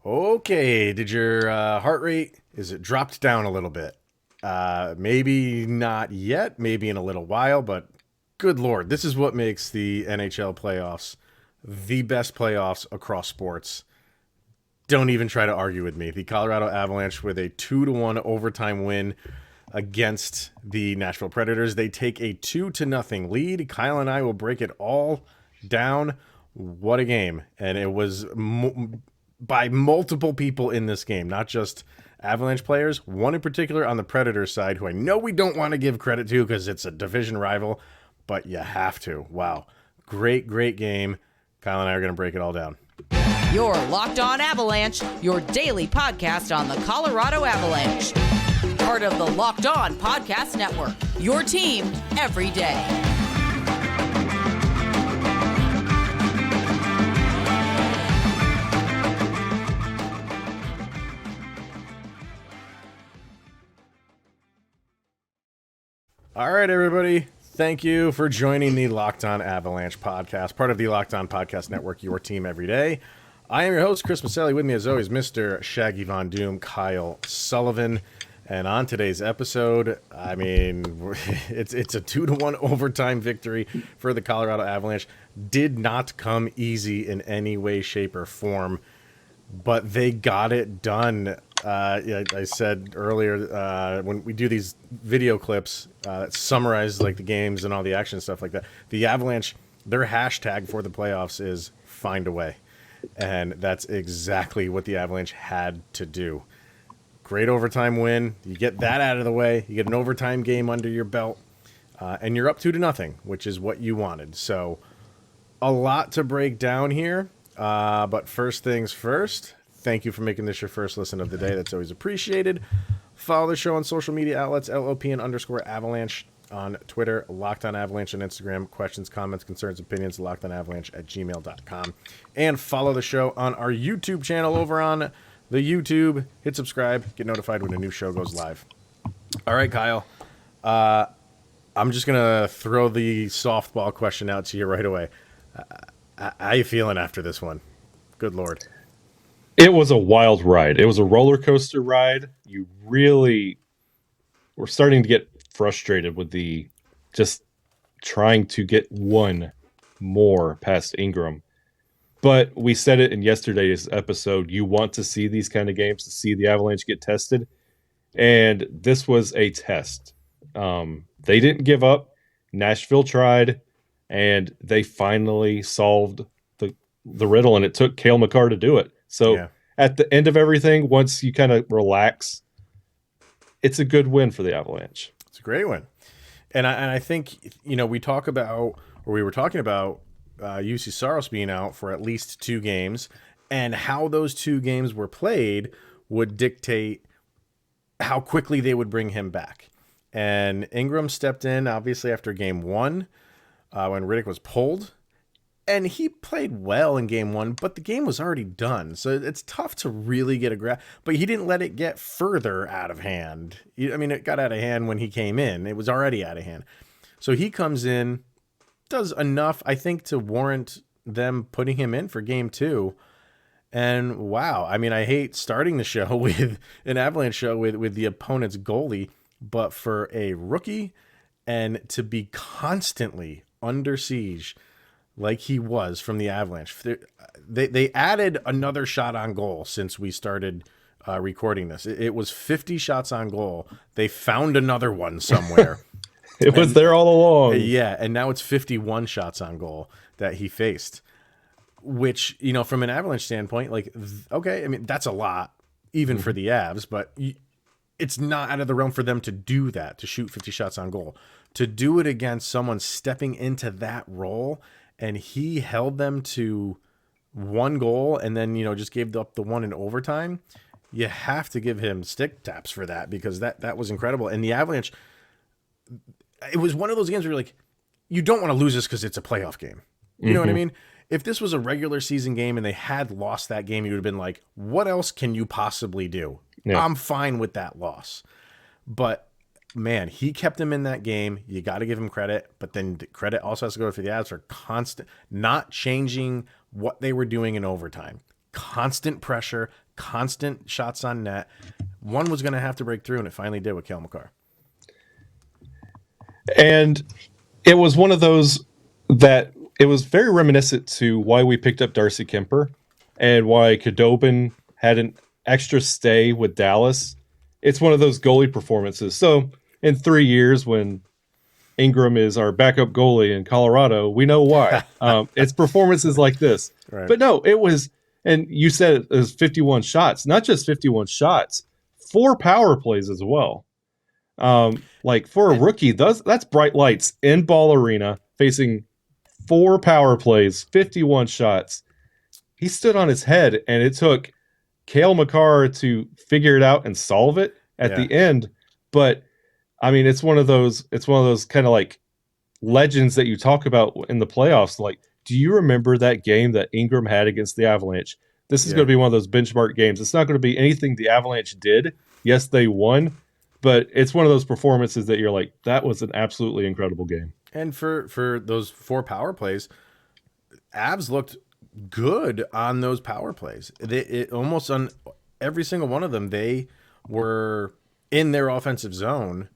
Okay, did your heart rate, is it dropped down a little bit? Maybe not yet, maybe in a little while, but good Lord, this is what makes the NHL playoffs the best playoffs across sports. Don't even try to argue with me. The Colorado Avalanche with a 2-1 overtime win against the Nashville Predators. They take a 2-0 lead. Kyle and I will break it all down. What a game. And it was by multiple people in this game, not just Avalanche players. One in particular on the Predators side, who I know we don't want to give credit to because it's a division rival, but you have to. Wow. Great game. Kyle and I are going to break it all down. You're Locked On Avalanche, your daily podcast on the Colorado Avalanche. Part of the Locked On Podcast Network, your team every day. All right, everybody. Thank you for joining the Locked On Avalanche podcast, part of the Locked On Podcast Network, your team every day. I am your host, Chris Maselli. With me, as always, Mr. Shaggy Von Doom, Kyle Sullivan. And on today's episode, I mean, it's a 2-1 overtime victory for the Colorado Avalanche. Did not come easy in any way, shape, or form, but they got it done. I said earlier, when we do these video clips that summarize like the games and all the action and stuff like that, the Avalanche, their hashtag for the playoffs is find a way. And that's exactly what the Avalanche had to do. Great overtime win. You get that out of the way. You get an overtime game under your belt, and you're up 2-0, which is what you wanted. So a lot to break down here. But first things first, thank you for making this your first listen of the day. That's always appreciated. Follow the show on social media outlets, LOPN_Avalanche on Twitter, Locked On Avalanche on Instagram. Questions, comments, concerns, opinions, lockedonavalanche@gmail.com. And follow the show on our YouTube channel over on the YouTube. Hit subscribe. Get notified when a new show goes live. All right, Kyle. I'm just going to throw the softball question out to you right away. How you feeling after this one? Good Lord. It was a wild ride. It was a roller coaster ride. You really were starting to get frustrated with the just trying to get one more past Ingram. But we said it in yesterday's episode. You want to see these kind of games to see the Avalanche get tested. And this was a test. They didn't give up. Nashville tried, and they finally solved the riddle, and it took Cale Makar to do it. So At the end of everything, once you kind of relax, it's a good win for the Avalanche. It's a great win. And I think, we were talking about Juuse Saros being out for at least 2 games, and how those 2 games were played would dictate how quickly they would bring him back. And Ingram stepped in, obviously, after game 1 when RIttich was pulled. And he played well in game 1, but the game was already done. So it's tough to really get a grasp. But he didn't let it get further out of hand. It got out of hand when he came in. It was already out of hand. So he comes in, does enough, I think, to warrant them putting him in for game 2. And wow, I hate starting the show with an Avalanche show with the opponent's goalie, but for a rookie and to be constantly under siege like he was from the Avalanche. They added another shot on goal since we started recording this. It was 50 shots on goal. They found another one somewhere. It was there all along. Yeah, and now it's 51 shots on goal that he faced, which, from an Avalanche standpoint, that's a lot, even for the Avs, but it's not out of the realm for them to do that, to shoot 50 shots on goal. To do it against someone stepping into that role, and he held them to 1 goal and then, just gave up the 1 in overtime. You have to give him stick taps for that, because that was incredible. And the Avalanche, it was one of those games where you're like, you don't want to lose this because it's a playoff game. You know what I mean? If this was a regular season game and they had lost that game, you would have been like, what else can you possibly do? Yeah. I'm fine with that loss. But man, he kept him in that game. You got to give him credit, but then the credit also has to go for the Avs for not changing what they were doing in overtime. constant pressure, constant shots on net. One was going to have to break through, and it finally did with Cale Makar. And it was one of those that it was very reminiscent to why we picked up Darcy Kemper and why Khudobin had an extra stay with Dallas. It's one of those goalie performances. So in 3 years, when Ingram is our backup goalie in Colorado, we know why. It's performances like this. Right. But no, it was, and you said it was 51 shots, not just 51 shots, 4 power plays as well. Like for a rookie, that's bright lights in Ball Arena facing 4 power plays, 51 shots. He stood on his head, and it took Cale Makar to figure it out and solve it at the end. But I mean, it's one of those kind of like legends that you talk about in the playoffs. Like, do you remember that game that Ingram had against the Avalanche? This is going to be one of those benchmark games. It's not going to be anything the Avalanche did. Yes, they won, but it's one of those performances that you're like, that was an absolutely incredible game. And for those 4 power plays, Avs looked good on those power plays. It almost on every single one of them, they were in their offensive zone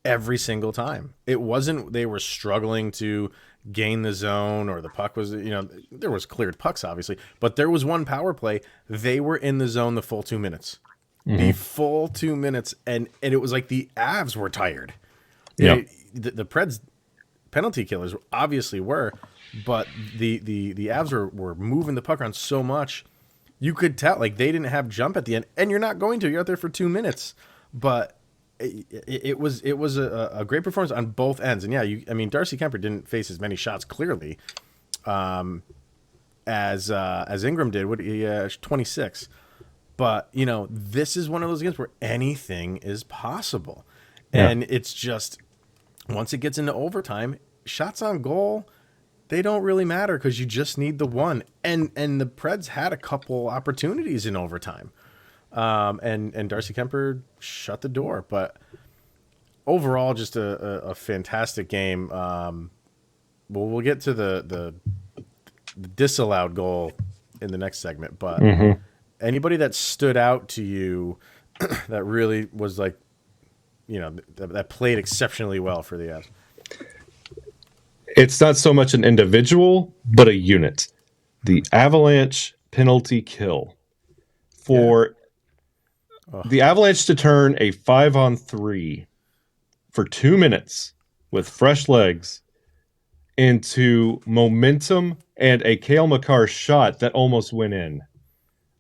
every single time. It wasn't they were struggling to gain the zone or the puck was, there was cleared pucks obviously, but there was one power play. They were in the zone the full 2 minutes. Mm-hmm. The full 2 minutes, and it was like the Avs were tired. Yeah. The Preds penalty killers obviously were, but the Avs were moving the puck around so much, you could tell like they didn't have jump at the end, and you're not going to. You're out there for 2 minutes, but it was a great performance on both ends. And Darcy Kemper didn't face as many shots clearly as Ingram did. What he 26, but this is one of those games where anything is possible, and it's just once it gets into overtime, shots on goal, they don't really matter because you just need the one. And the Preds had a couple opportunities in overtime. And Darcy Kemper shut the door. But overall, just a fantastic game. We'll get to the disallowed goal in the next segment. But anybody that stood out to you that really was like, that played exceptionally well for the Avs? It's not so much an individual, but a unit. The Avalanche penalty kill. For the Avalanche to turn a 5-on-3 for 2 minutes with fresh legs into momentum and a Cale Makar shot that almost went in.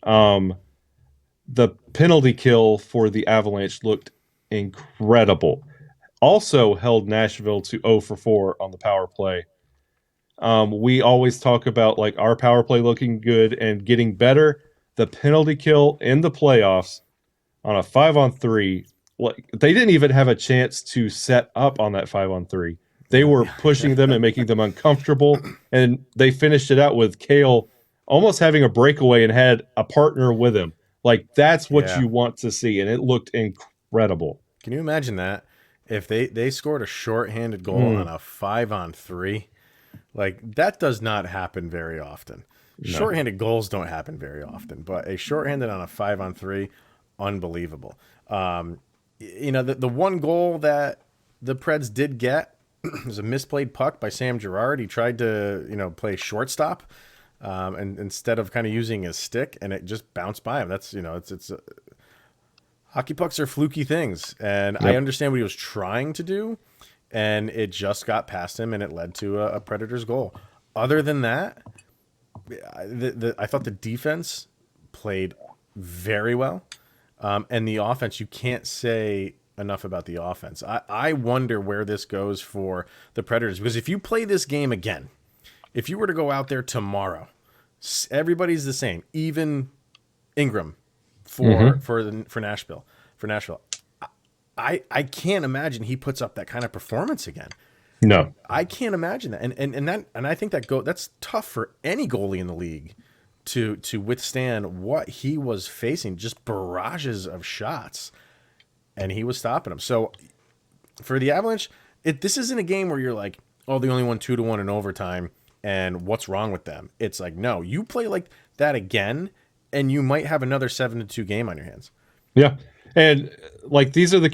The penalty kill for the Avalanche looked incredible. Also held Nashville to 0 for 4 on the power play. We always talk about like our power play looking good and getting better. The penalty kill in the playoffs on a 5-on-3, like they didn't even have a chance to set up on that 5-on-3. They were pushing them and making them uncomfortable, and they finished it out with Cale almost having a breakaway and had a partner with him. Like that's what you want to see, and it looked incredible. Can you imagine that? If they scored a shorthanded goal on a 5-on-3, like that does not happen very often. No. Shorthanded goals don't happen very often, but a shorthanded on a 5-on-3, unbelievable. The one goal that the Preds did get was a misplayed puck by Sam Girard. He tried to play shortstop, and instead of kind of using his stick, and it just bounced by him. That's it's hockey pucks are fluky things, and I understand what he was trying to do, and it just got past him, and it led to a Predators goal. Other than that, I thought the defense played very well, and the offense, you can't say enough about the offense. I wonder where this goes for the Predators, because if you play this game again, if you were to go out there tomorrow, everybody's the same, even Ingram, for Nashville. I can't imagine he puts up that kind of performance again. No. I can't imagine that. And I think that's tough for any goalie in the league to withstand what he was facing, just barrages of shots, and he was stopping them. So for the Avalanche, this isn't a game where you're like, oh, they only won 2-1 in overtime, and what's wrong with them? It's like, no, you play like that again, and you might have another 7-2 game on your hands. Yeah. And like these are the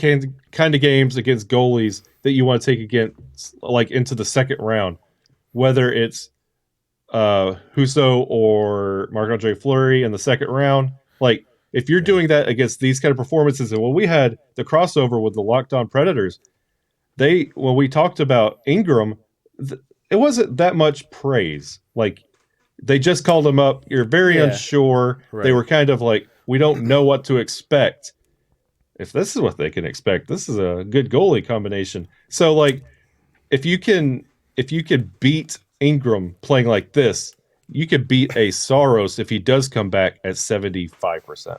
kind of games against goalies that you want to take against, like into the second round, whether it's Husso or Marc-Andre Fleury in the second round. Like if you're doing that against these kind of performances, and when we had the crossover with the Locked On Predators, when we talked about Ingram, it wasn't that much praise. Like they just called him up. You're very unsure. Right. They were kind of like, we don't know what to expect. If this is what they can expect, this is a good goalie combination. So like if you can beat Ingram playing like this, you could beat a Saros if he does come back at 75%.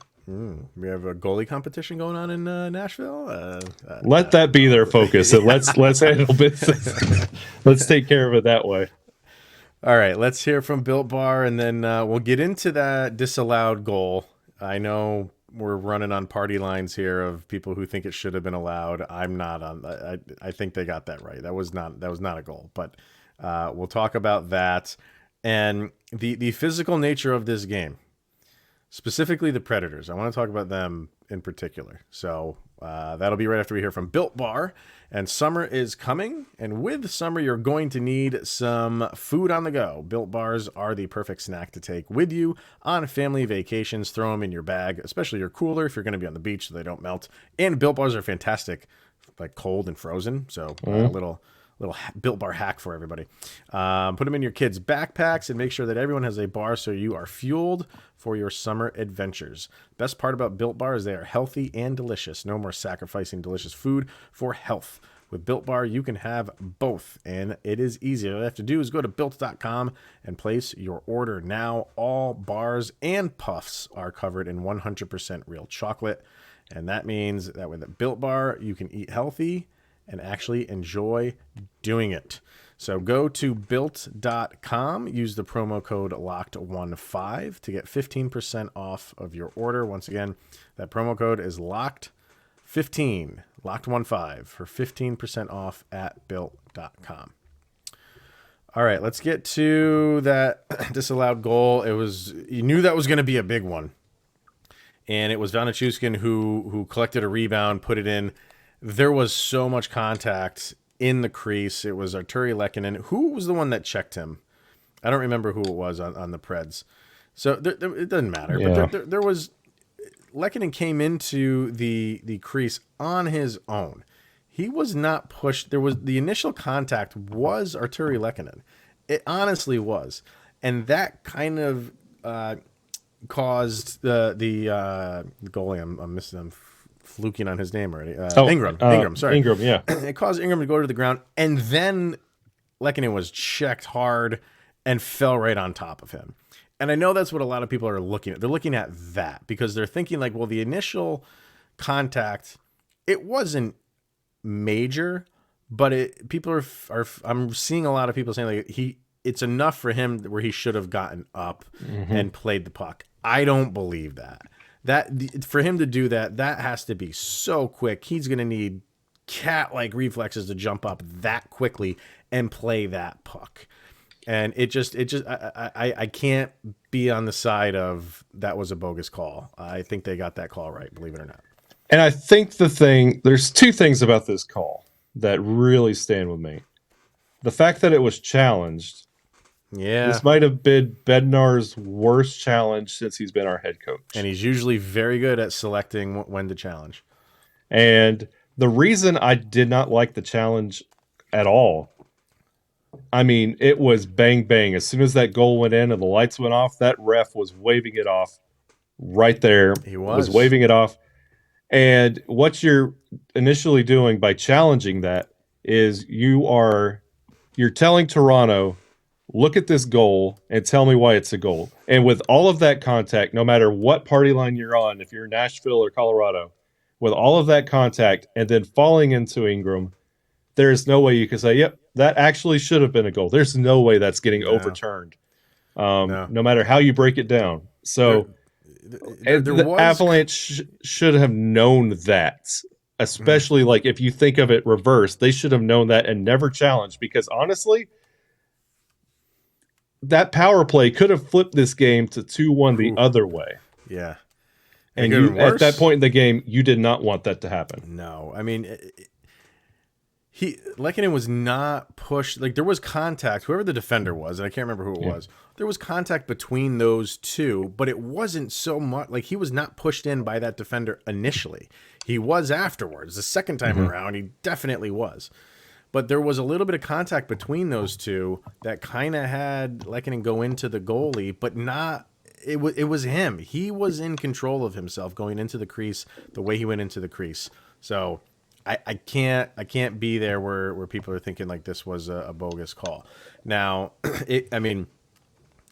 We have a goalie competition going on in Nashville. Let that be their focus, and let's handle business. Let's take care of it that way. All right, let's hear from Built Bar, and then we'll get into that disallowed goal. I know we're running on party lines here of people who think it should have been allowed. I'm not on. I think they got that right. That was not a goal, but we'll talk about that and the physical nature of this game. Specifically the Predators. I want to talk about them in particular. So that'll be right after we hear from Built Bar. And summer is coming. And with summer, you're going to need some food on the go. Built Bars are the perfect snack to take with you on family vacations. Throw them in your bag, especially your cooler if you're going to be on the beach so they don't melt. And Built Bars are fantastic, like cold and frozen. So a little Built Bar hack for everybody. Put them in your kids' backpacks and make sure that everyone has a bar so you are fueled for your summer adventures. Best part about Built Bar is they are healthy and delicious. No more sacrificing delicious food for health. With Built Bar, you can have both, and it is easy. All you have to do is go to Built.com and place your order now. All bars and puffs are covered in 100% real chocolate, and that means that with a Built Bar, you can eat healthy and actually enjoy doing it. So go to Built.com, use the promo code LOCKED15 to get 15% off of your order. Once again, that promo code is LOCKED15, LOCKED15 for 15% off at Built.com. All right, let's get to that disallowed goal. You knew that was going to be a big one. And it was Vanachuskin who collected a rebound, put it in. There was so much contact in the crease. It was Arturi Lehkonen. Who was the one that checked him? I don't remember who it was on the Preds. So it doesn't matter. Yeah. But there was Lehkonen came into the crease on his own. He was not pushed. There was the initial contact was Arturi Lehkonen. It honestly was, and that kind of caused the goalie. I'm missing. I'm fluking on his name already. Ingram. Sorry, Ingram. Yeah, it caused Ingram to go to the ground, and then Lehkonen was checked hard and fell right on top of him. And I know that's what a lot of people are looking at. They're looking at that because they're thinking like, well, the initial contact, it wasn't major, but people are. I'm seeing a lot of people saying like it's enough for him where he should have gotten up and played the puck. I don't believe that. For him to do that has to be so quick. He's going to need cat-like reflexes to jump up that quickly and play that puck. And I can't be on the side of that was a bogus call. I think they got that call right, believe it or not. And I think there's two things about this call that really stand with me. The fact that it was challenged. Yeah. This might have been Bednar's worst challenge since he's been our head coach. And he's usually very good at selecting when to challenge. And the reason I did not like the challenge at all, I mean, it was bang, bang. As soon as that goal went in and the lights went off, that ref was waving it off right there. He was waving it off. And what you're initially doing by challenging that is you're telling Toronto, look at this goal and tell me why it's a goal. And with all of that contact, no matter what party line you're on, if you're Nashville or Colorado, with all of that contact and then falling into Ingram, there's no way you can say, yep, that actually should have been a goal. There's no way that's getting overturned, no matter how you break it down. So the Avalanche should have known that, especially like if you think of it reverse, they should have known that and never challenged because honestly, that power play could have flipped this game to 2-1 the other way. Yeah. And you, at that point in the game, you did not want that to happen. No. I mean, Lehkonen was not pushed. Like, there was contact, whoever the defender was, and I can't remember who it was. There was contact between those two, but it wasn't so much. Like, he was not pushed in by that defender initially. He was afterwards. The second time around, he definitely was. But there was a little bit of contact between those two that kind of had Lehkonen go into the goalie, but not. It was him. He was in control of himself going into the crease the way he went into the crease. So I can't be there where people are thinking like this was a bogus call. Now, I mean,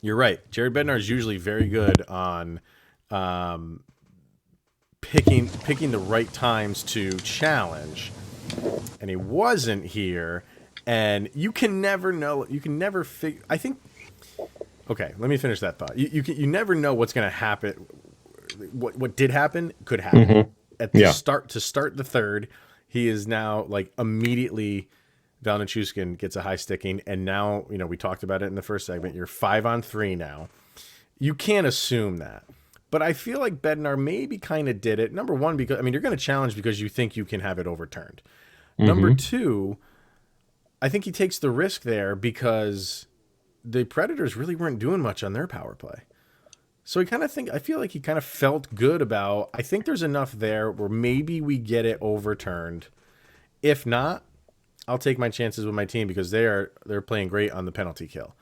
you're right. Jared Bednar is usually very good on picking the right times to challenge, and he wasn't here. And you can never know. You can never figure. I think. Okay, let me finish that thought. You never know what's going to happen. What did happen could happen at the start. To start the third, he is now like immediately. Val Nichushkin gets a high sticking, and now we talked about it in the first segment. You're 5-on-3 now. You can't assume that, but I feel like Bednar maybe kind of did it. Number one, because you're going to challenge because you think you can have it overturned. Number two, I think he takes the risk there because the Predators really weren't doing much on their power play. So I feel like he kind of felt good about, I think there's enough there where maybe we get it overturned. If not, I'll take my chances with my team because they're playing great on the penalty kill.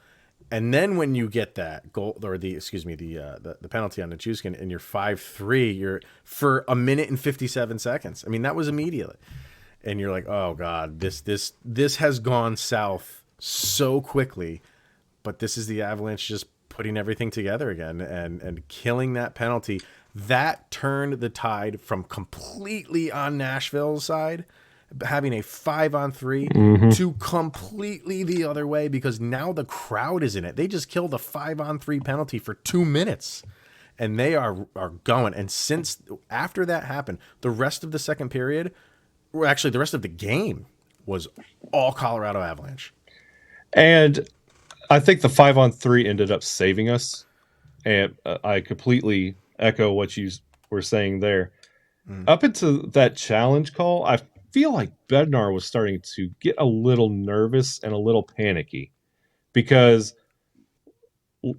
And then when you get that goal or the penalty on Nichushkin and you're 5-3, you're for a minute and 57 seconds. I mean, that was immediate. And you're like, "Oh God, this has gone south so quickly." But this is the Avalanche just putting everything together again and killing that penalty. That turned the tide from completely on Nashville's side, having a 5-on-3, to completely the other way because now the crowd is in it. They just killed a 5-on-3 penalty for 2 minutes, and they are going. And since after that happened, the rest of the second period, or actually the rest of the game, was all Colorado Avalanche. And I think the 5-on-3 ended up saving us, and I completely echo what you were saying there. Up into that challenge call, I feel like Bednar was starting to get a little nervous and a little panicky because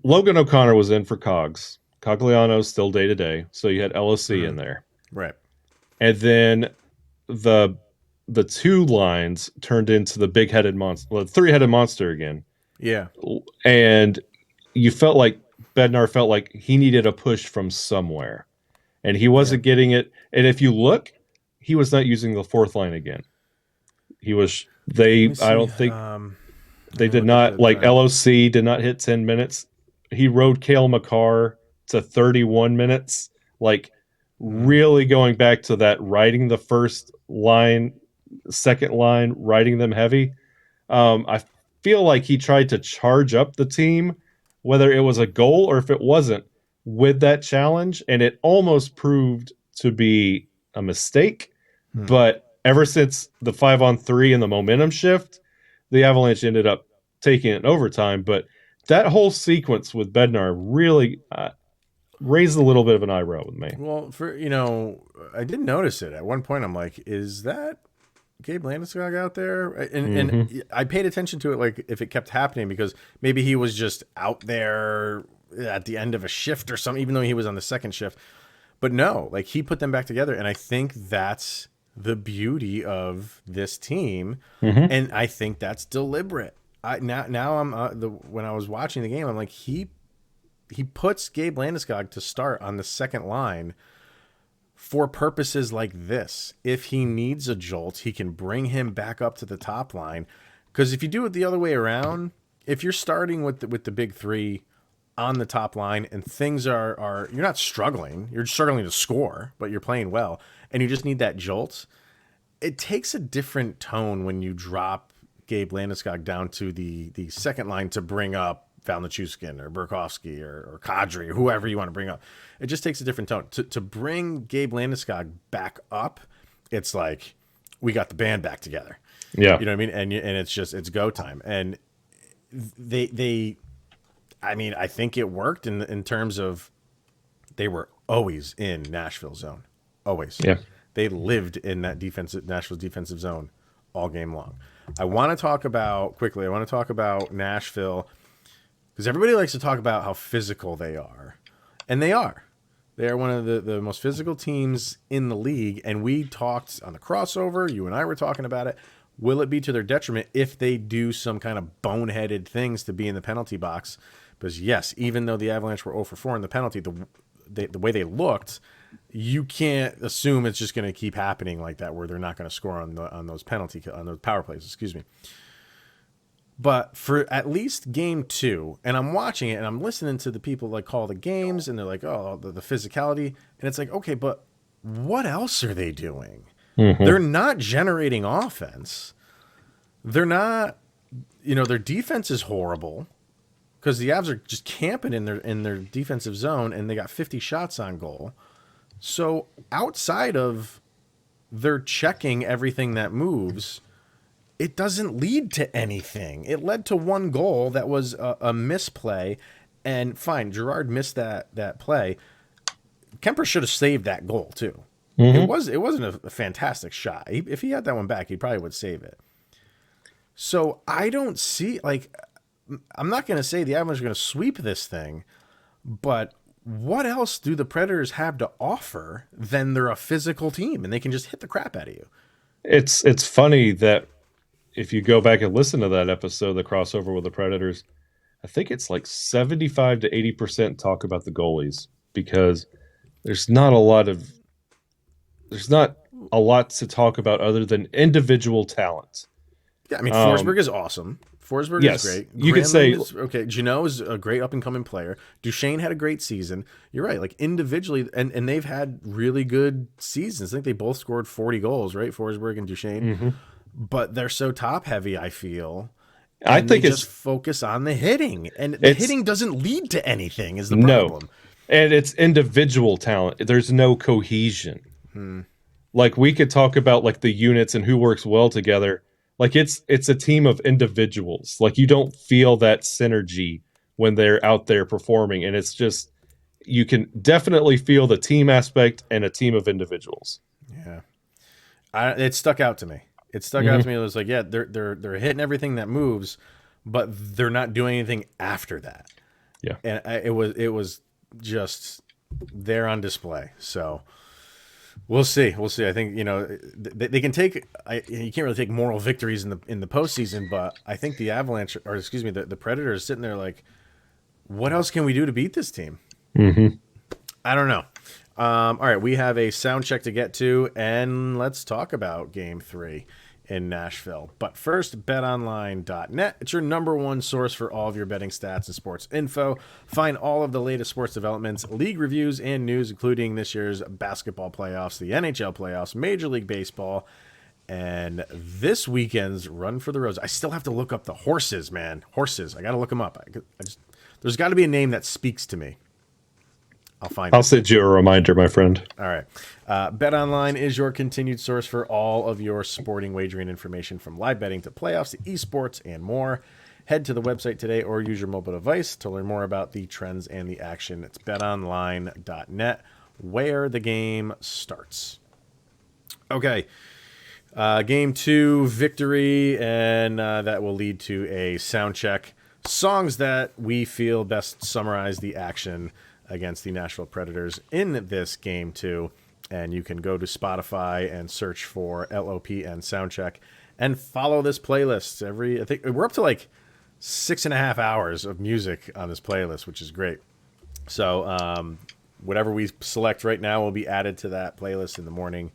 Logan O'Connor was in for Cogs. Cogliano's still day-to-day, so you had LOC in there. Right. And then the two lines turned into the big-headed monster, the three-headed monster again. Yeah. And you felt like Bednar felt like he needed a push from somewhere. And he wasn't getting it. And if you look, he was not using the fourth line again. He was I don't think they did not like LOC did not hit 10 minutes. He rode Cale Makar to 31 minutes. Like really going back to that riding the first line, second line, riding them heavy. I feel like he tried to charge up the team, whether it was a goal or if it wasn't, with that challenge, and it almost proved to be a mistake. But ever since the 5-on-3 and the momentum shift, the Avalanche ended up taking it in overtime. But that whole sequence with Bednar really raised a little bit of an eyebrow with me. Well, I did notice it. At one point, I'm like, is that Gabe Landeskog out there? And I paid attention to it, like if it kept happening, because maybe he was just out there at the end of a shift or something, even though he was on the second shift. But no, like he put them back together. And I think that's the beauty of this team. And I think that's deliberate. Now I'm when I was watching the game, I'm like, he puts Gabe Landeskog to start on the second line for purposes like this. If he needs a jolt, he can bring him back up to the top line. Because if you do it the other way around, if you're starting with the big three on the top line and things are you're not struggling, you're struggling to score, but you're playing well, and you just need that jolt, it takes a different tone when you drop Gabe Landeskog down to the second line to bring up Val Nichushkin or Burakovsky or Kadri or whoever you want to bring up. It just takes a different tone. To bring Gabe Landeskog back up, it's like we got the band back together. Yeah. You know what I mean? And it's go time. And I think it worked in terms of they were always in Nashville zone. Always. Yeah. They lived in that Nashville's defensive zone all game long. I want to talk about Nashville because everybody likes to talk about how physical they are. And they are. They are one of the most physical teams in the league. And we talked on the crossover. You and I were talking about it. Will it be to their detriment if they do some kind of boneheaded things to be in the penalty box? Because, yes, even though the Avalanche were 0 for 4 in the penalty, the way they looked, you can't assume it's just going to keep happening like that where they're not going to score on those power plays. Excuse me. But for at least game 2, and I'm watching it and I'm listening to the people like call the games and they're like, oh, the physicality. And it's like, okay, but what else are they doing? Mm-hmm. They're not generating offense. They're not, their defense is horrible because the Avs are just camping in their defensive zone and they got 50 shots on goal. So outside of their checking everything that moves, it doesn't lead to anything. It led to one goal that was a misplay, and fine, Girard missed that play. Kemper should have saved that goal too. Mm-hmm. It wasn't a fantastic shot. If he had that one back, he probably would save it. So I don't see, I'm not going to say the Avalanche are going to sweep this thing, but what else do the Predators have to offer than they're a physical team and they can just hit the crap out of you? It's funny that if you go back and listen to that episode, the crossover with the Predators, I think it's like 75 to 80% talk about the goalies because there's not a lot to talk about other than individual talent. Yeah, I mean, Forsberg is awesome. Forsberg is great. You could say okay. Jeannot is a great up and coming player. Duchesne had a great season. You're right. Like individually, and they've had really good seasons. I think they both scored 40 goals, right? Forsberg and Duchesne. Mm-hmm. But they're so top heavy. I feel. I think they just focus on the hitting, and the hitting doesn't lead to anything. Is the problem? No, and it's individual talent. There's no cohesion. Like we could talk about like the units and who works well together. Like it's a team of individuals. Like you don't feel that synergy when they're out there performing, and it's just you can definitely feel the team aspect and a team of individuals. Yeah, it stuck out to me. It stuck out to me. It was like, yeah, they're hitting everything that moves, but they're not doing anything after that. Yeah, and it was just there on display. So. We'll see. I think they can take. You can't really take moral victories in the postseason, but I think the Avalanche, or excuse me, the Predators, sitting there like, what else can we do to beat this team? Mm-hmm. I don't know. All right, we have a sound check to get to, and let's talk about Game 3 in Nashville. But first, BetOnline.net. It's your number one source for all of your betting stats and sports info. Find all of the latest sports developments, league reviews, and news, including this year's basketball playoffs, the NHL playoffs, Major League Baseball, and this weekend's Run for the Roses. I still have to look up the horses, man. Horses. I got to look them up. There's got to be a name that speaks to me. I'll send you a reminder, my friend. All right. BetOnline is your continued source for all of your sporting wagering information, from live betting to playoffs to esports and more. Head to the website today or use your mobile device to learn more about the trends and the action. It's betonline.net, where the game starts. Okay. Game 2 victory, and that will lead to a sound check. Songs that we feel best summarize the action against the Nashville Predators in this Game 2. And you can go to Spotify and search for LOPN Soundcheck and follow this playlist. I think we're up to like 6.5 hours of music on this playlist, which is great. So whatever we select right now will be added to that playlist in the morning.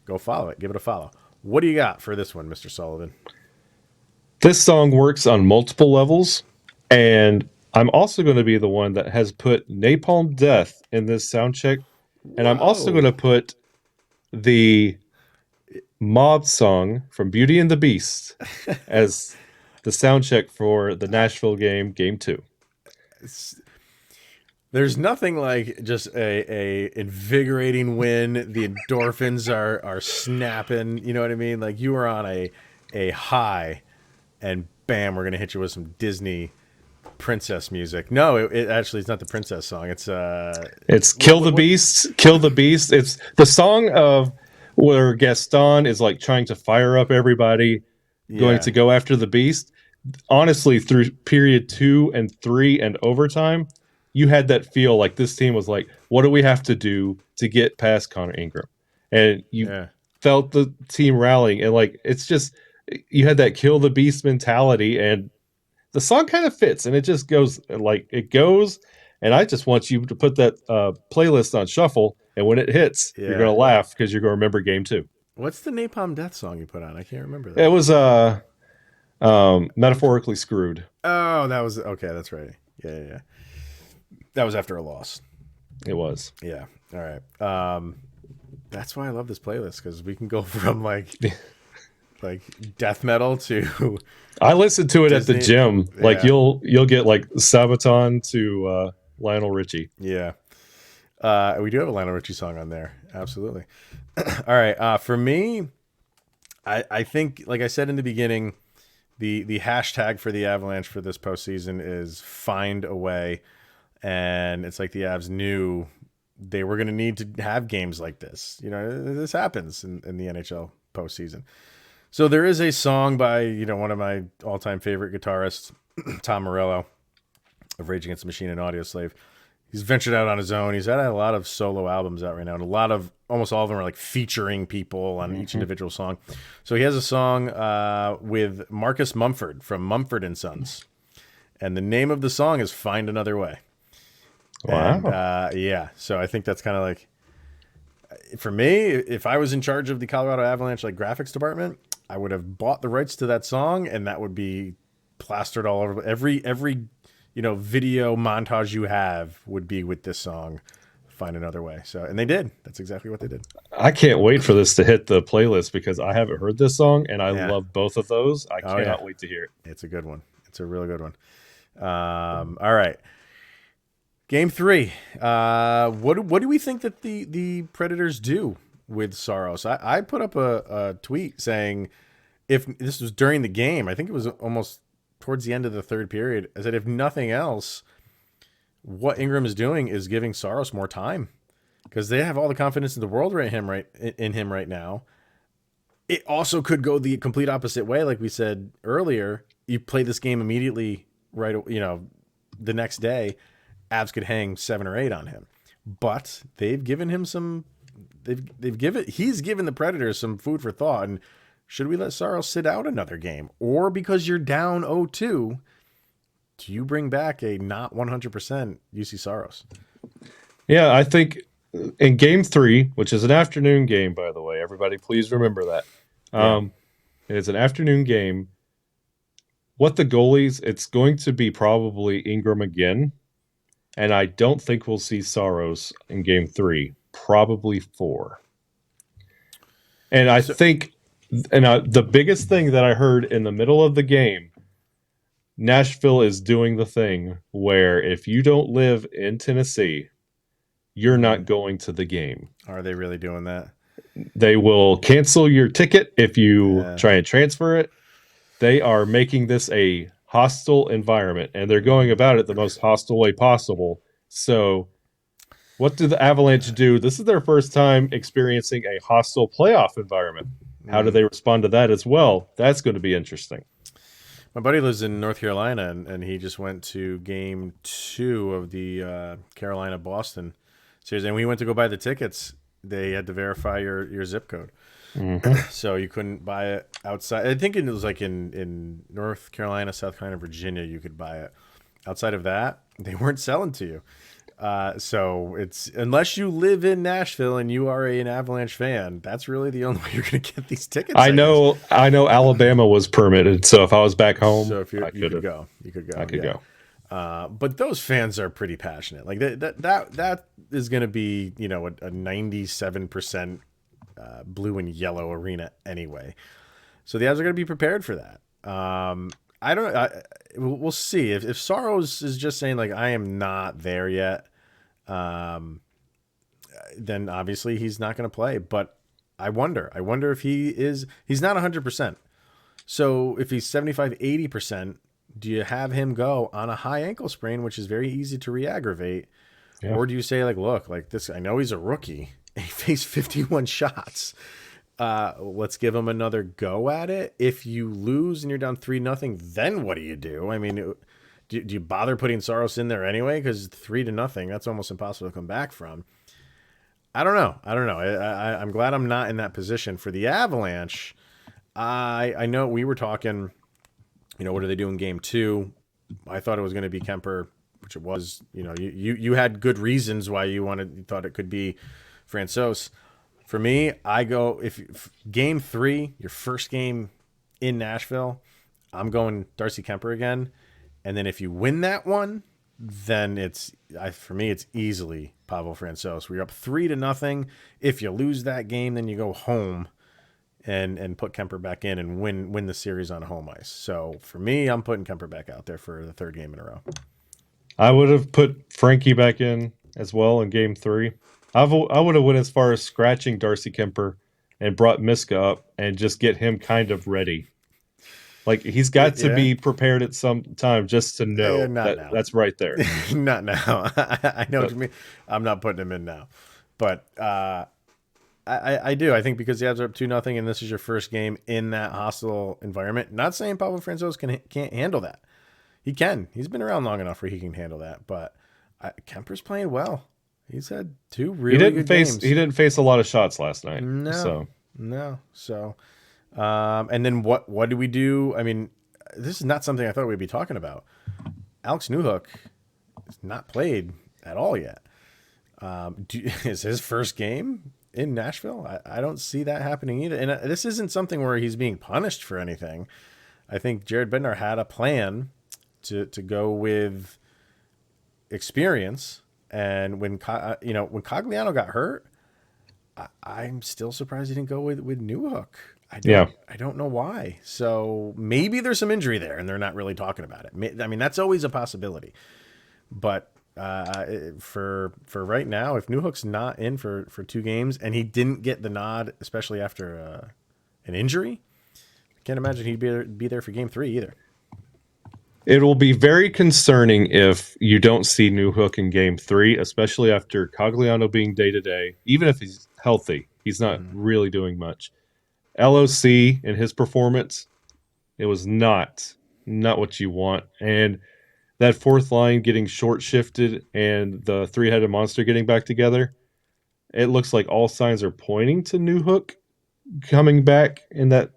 Go follow it. Give it a follow. What do you got for this one, Mr. Sullivan? This song works on multiple levels, and I'm also going to be the one that has put Napalm Death in this sound check, and I'm also going to put the mob song from Beauty and the Beast as the sound check for the Nashville game, Game 2. There's nothing like just a invigorating win. The endorphins are snapping. You know what I mean? Like you are on a high, and bam, we're going to hit you with some Disney princess music. No, it actually it's not the princess song. It's Kill the Beast, Kill the Beast. It's the song of where Gaston is like trying to fire up everybody, going to go after the beast. Honestly, through period 2 and 3 and overtime, you had that feel like this team was like, what do we have to do to get past Connor Ingram? And you felt the team rallying, and like it's just you had that kill the beast mentality, and the song kind of fits, and it just goes like it goes. And I just want you to put that playlist on shuffle, and when it hits, you're gonna laugh because you're gonna remember game 2. What's the Napalm Death song you put on? I can't remember that. It was Metaphorically Screwed. Oh, that was okay. That's right. Yeah. That was after a loss. It was. Yeah. All right. That's why I love this playlist, because we can go from like death metal to. I listened to it Disney. At the gym. Yeah. Like you'll get like Sabaton to Lionel Richie. Yeah. We do have a Lionel Richie song on there. Absolutely. All right. For me, I think, like I said in the beginning, the hashtag for the Avalanche for this postseason is find a way. And it's like the Avs knew they were going to need to have games like this. You know, this happens in the NHL postseason. So there is a song by, one of my all-time favorite guitarists, Tom Morello, of Rage Against the Machine and Audioslave. He's ventured out on his own. He's had a lot of solo albums out right now, and almost all of them are like featuring people on each individual song. So he has a song with Marcus Mumford from Mumford and Sons, and the name of the song is "Find Another Way." Wow. And, so I think that's kind of like, for me, if I was in charge of the Colorado Avalanche graphics department, I would have bought the rights to that song, and that would be plastered all over every video montage you have would be with this song, Find Another Way. So, and they did. That's exactly what they did. I can't wait for this to hit the playlist because I haven't heard this song, and I love both of those. I cannot wait to hear it. It's a good one. It's a really good one. All right. Game 3. What do we think that the Predators do with Saros? I put up a tweet saying, if this was during the game, I think it was almost towards the end of the third period, I said, if nothing else, what Ingram is doing is giving Saros more time, because they have all the confidence in the world in him right now. It also could go the complete opposite way. Like we said earlier, you play this game immediately, right? The next day, Avs could hang 7 or 8 on him, but they've given him some. He's given the Predators some food for thought. And should we let Saros sit out another game, or because you're down 0-2, do you bring back a not 100% Juuse Saros? Yeah, I think in Game 3, which is an afternoon game, by the way, everybody, please remember that. It's an afternoon game. What the goalies? It's going to be probably Ingram again. And I don't think we'll see Saros in Game 3, probably 4. And I think, the biggest thing that I heard in the middle of the game, Nashville is doing the thing where if you don't live in Tennessee, you're not going to the game. Are they really doing that? They will cancel your ticket if you try and transfer it. They are making this a hostile environment, and they're going about it the most hostile way possible. So what do the Avalanche do? This is their first time experiencing a hostile playoff environment. How do they respond to that as well? That's going to be interesting. My buddy lives in North Carolina, and he just went to Game 2 of the Carolina-Boston series. And when he went to go buy the tickets, they had to verify your zip code. So you couldn't buy it outside. I think it was like in North Carolina, South Carolina, Virginia, you could buy it. Outside of that, they weren't selling to you. So it's, unless you live in Nashville and you are an Avalanche fan, that's really the only way you're going to get these tickets. I know Alabama was permitted, so if I was back home, so if you could go. I could go. But those fans are pretty passionate. Like that is going to be, a 97% blue and yellow arena anyway. So the Avs are going to be prepared for that. We'll see if Saros is just saying like, I am not there yet. Then obviously he's not going to play, but I wonder if he's not 100%. So if he's 75, 80%, do you have him go on a high ankle sprain, which is very easy to re-aggravate? Yeah. Or do you say, like, look, like this, I know he's a rookie. He faced 51 shots. Let's give him another go at it. If you lose and you're down 3-0, then what do you do? I mean, do you bother putting Saros in there anyway? Because 3-0, that's almost impossible to come back from. I don't know. I'm glad I'm not in that position. For the Avalanche, I know we were talking, what do they do in game 2? I thought it was going to be Kemper, which it was. You had good reasons why you thought it could be Francouz. For me, I go if game 3, your first game in Nashville, I'm going Darcy Kemper again, and then if you win that one, then for me it's easily Pavel Francouz. We're up 3-0. If you lose that game, then you go home and put Kemper back in and win the series on home ice. So for me, I'm putting Kemper back out there for the 3rd game in a row. I would have put Frankie back in as well in game 3. I would have went as far as scratching Darcy Kemper and brought Miska up and just get him kind of ready. Like, he's got to be prepared at some time just to know that's right there. Not now. I know what you mean. I'm not putting him in now. But I do. I think because the Avs are up 2-0 and this is your first game in that hostile environment. Not saying Pavel Francouz can't handle that. He can. He's been around long enough where he can handle that. But Kemper's playing well. He's had 2 really good games. He didn't face a lot of shots last night. No. So, and then what do we do? I mean, this is not something I thought we'd be talking about. Alex Newhook has not played at all yet. Is his first game in Nashville? I don't see that happening either. And this isn't something where he's being punished for anything. I think Jared Bednar had a plan to go with experience. And when Cogliano got hurt, I'm still surprised he didn't go with Newhook. I don't know why. So maybe there's some injury there, and they're not really talking about it. I mean, that's always a possibility. But for right now, if Newhook's not in for 2 games, and he didn't get the nod, especially after an injury, I can't imagine he'd be there for game 3 either. It will be very concerning if you don't see Newhook in game 3, especially after Cogliano being day-to-day. Even if he's healthy, he's not really doing much. LOC in his performance, it was not what you want. And that 4th line getting short-shifted and the 3-headed monster getting back together, it looks like all signs are pointing to Newhook coming back in that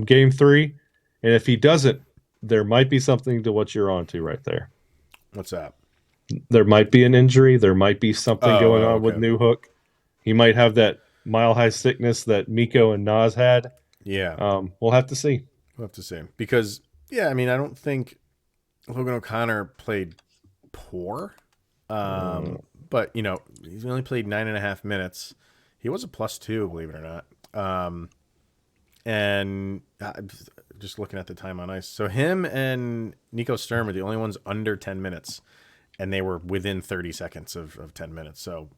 game 3. And if he doesn't, there might be something to what you're onto right there. What's that? There might be an injury. There might be something going on with Newhook. He might have that mile-high sickness that Mikko and Nas had. Yeah. We'll have to see. Because, I mean, I don't think Logan O'Connor played poor. But, he's only played 9.5 minutes. He was a +2, believe it or not. And just looking at the time on ice. So him and Nico Sturm are the only ones under 10 minutes, and they were within 30 seconds of 10 minutes. So,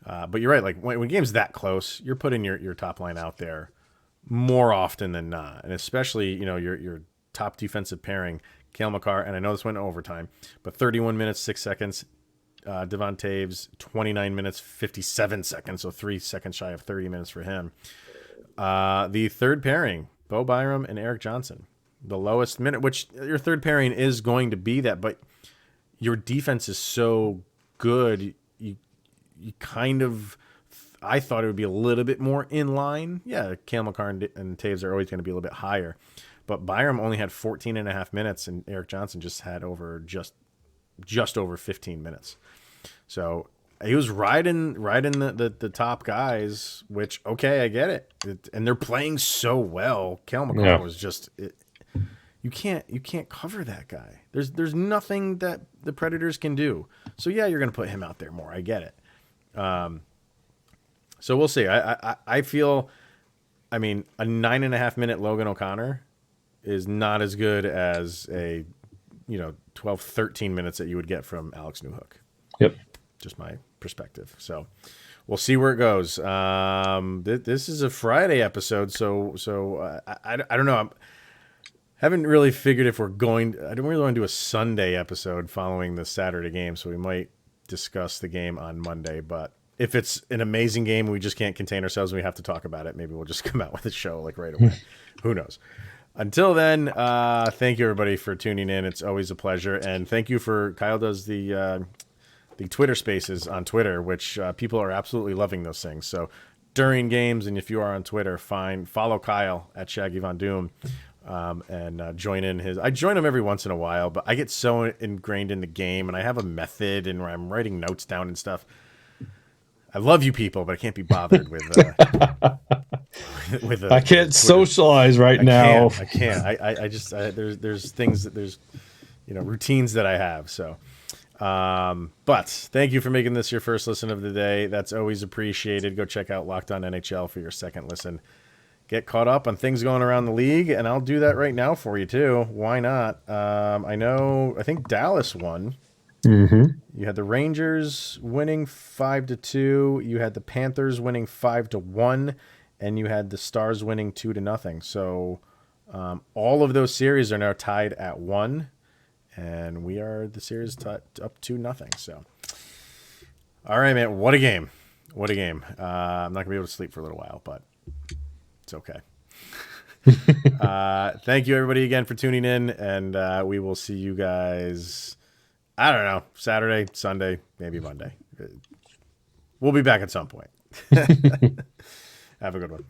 but you're right. Like when game's that close, you're putting your top line out there more often than not. And especially, your top defensive pairing, Cale Makar, and I know this went overtime, but 31 minutes, 6 seconds. Devon Taves, 29 minutes, 57 seconds. So 3 seconds shy of 30 minutes for him. The third pairing, Bo Byram and Eric Johnson, the lowest minute, which your third pairing is going to be that, but your defense is so good. You kind of, I thought it would be a little bit more in line. Yeah, Cale Makar and Taves are always going to be a little bit higher, but Byram only had 14.5 minutes and Eric Johnson just had just over 15 minutes. So he was riding the top guys, which, okay, I get it. And they're playing so well. Cale Makar was just you can't cover that guy. There's nothing that the Predators can do. So yeah, you're going to put him out there more. I get it. So we'll see. I feel, I mean, a 9.5 minute Logan O'Connor is not as good as a 12, 13 minutes that you would get from Alex Newhook. Yep. Just my perspective. So we'll see where it goes. This is a Friday episode, so I don't know. Haven't really figured if we're going. I don't really want to do a Sunday episode following the Saturday game, so we might discuss the game on Monday. But if it's an amazing game, we just can't contain ourselves and we have to talk about it. Maybe we'll just come out with a show like right away. Who knows? Until then, thank you everybody for tuning in. It's always a pleasure, and thank you for Kyle does the Twitter Spaces on Twitter, which people are absolutely loving those things. So during games, and if you are on Twitter, follow Kyle at Shaggy Von Doom. And join in his. I join him every once in a while, but I get so ingrained in the game, and I have a method, and I'm writing notes down and stuff. I love you people, but I can't be bothered with. I can't socialize now. I can't. I just there's things that there's routines that I have. So, but thank you for making this your first listen of the day. That's always appreciated. Go check out Locked On NHL for your second listen. Get caught up on things going around the league, and I'll do that right now for you too. Why not? I think Dallas won. Mm-hmm. You had the Rangers winning 5-2. You had the Panthers winning 5-1, and you had the Stars winning 2-0. So all of those series are now tied at 1, and we are the series up 2-0. So, all right, man. What a game! What a game! I'm not gonna be able to sleep for a little while, but. It's okay. Thank you everybody again for tuning in, and we will see you guys, I don't know, Saturday, Sunday, maybe Monday. We'll be back at some point. Have a good one.